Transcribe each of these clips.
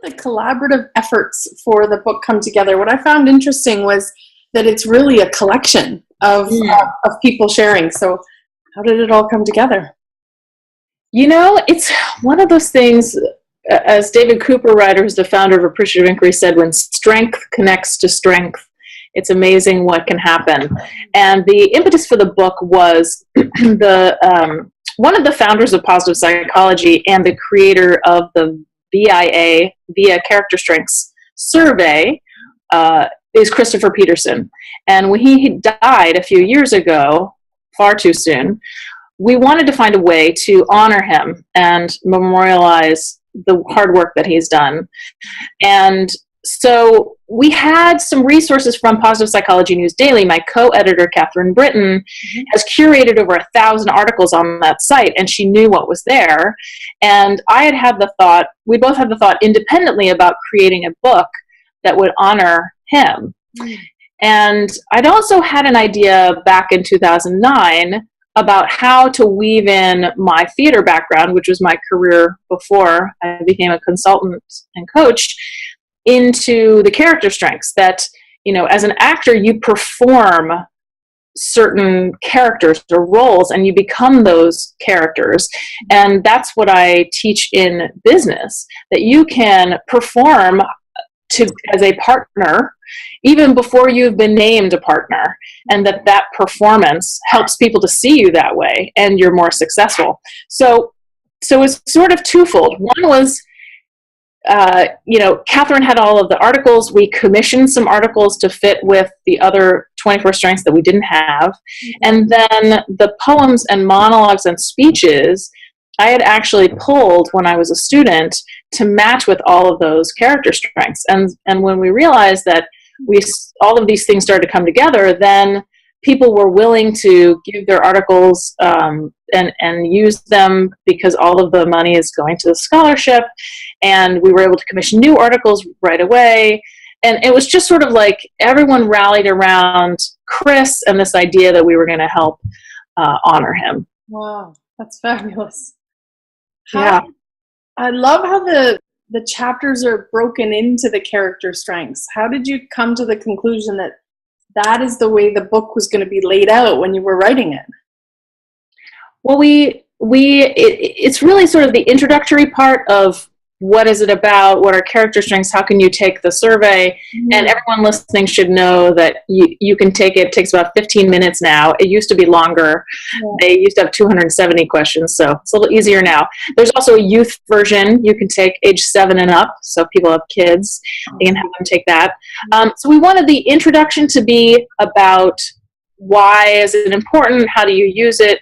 the collaborative efforts for the book come together? What I found interesting was that it's really a collection of people sharing. So how did it all come together? It's one of those things, as David Cooper, writer, who's the founder of Appreciative Inquiry, said, when strength connects to strength, it's amazing what can happen. And the impetus for the book was one of the founders of positive psychology and the creator of the VIA Character Strengths survey is Christopher Peterson. And when he died a few years ago, far too soon, we wanted to find a way to honor him and memorialize the hard work that he's done. And so we had some resources from Positive Psychology News Daily. My co-editor, Catherine Britton, has curated over 1,000 articles on that site, and she knew what was there. And we both had the thought independently about creating a book that would honor him. And I'd also had an idea back in 2009 about how to weave in my theater background, which was my career before I became a consultant and coach, into the character strengths that, as an actor, you perform certain characters or roles and you become those characters. And that's what I teach in business, that you can perform as a partner even before you've been named a partner, and that performance helps people to see you that way and you're more successful. So it's sort of twofold. One was, Catherine had all of the articles. We commissioned some articles to fit with the other 24 strengths that we didn't have. And then the poems and monologues and speeches I had actually pulled when I was a student to match with all of those character strengths. And when we realized that all of these things started to come together, then people were willing to give their articles and use them because all of the money is going to the scholarship. And we were able to commission new articles right away. And it was just sort of like everyone rallied around Chris and this idea that we were going to help honor him. Wow, that's fabulous. Yeah. I love how the chapters are broken into the character strengths. How did you come to the conclusion that is the way the book was going to be laid out when you were writing it? Well, it's really sort of the introductory part of what is it about, what are character strengths, how can you take the survey, and everyone listening should know that you can take it. It takes about 15 minutes now. It used to be longer. They used to have 270 questions, so it's a little easier now. There's also a youth version you can take, age 7 and up, so if people have kids, they can have them take that. So we wanted the introduction to be about why is it important, how do you use it,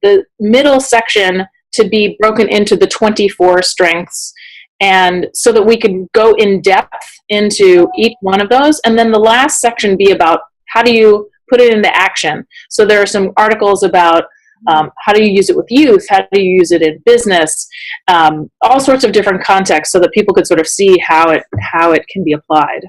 the middle section to be broken into the 24 strengths, and so that we could go in depth into each one of those. And then the last section be about how do you put it into action. So there are some articles about how do you use it with youth, how do you use it in business, all sorts of different contexts so that people could sort of see how it can be applied.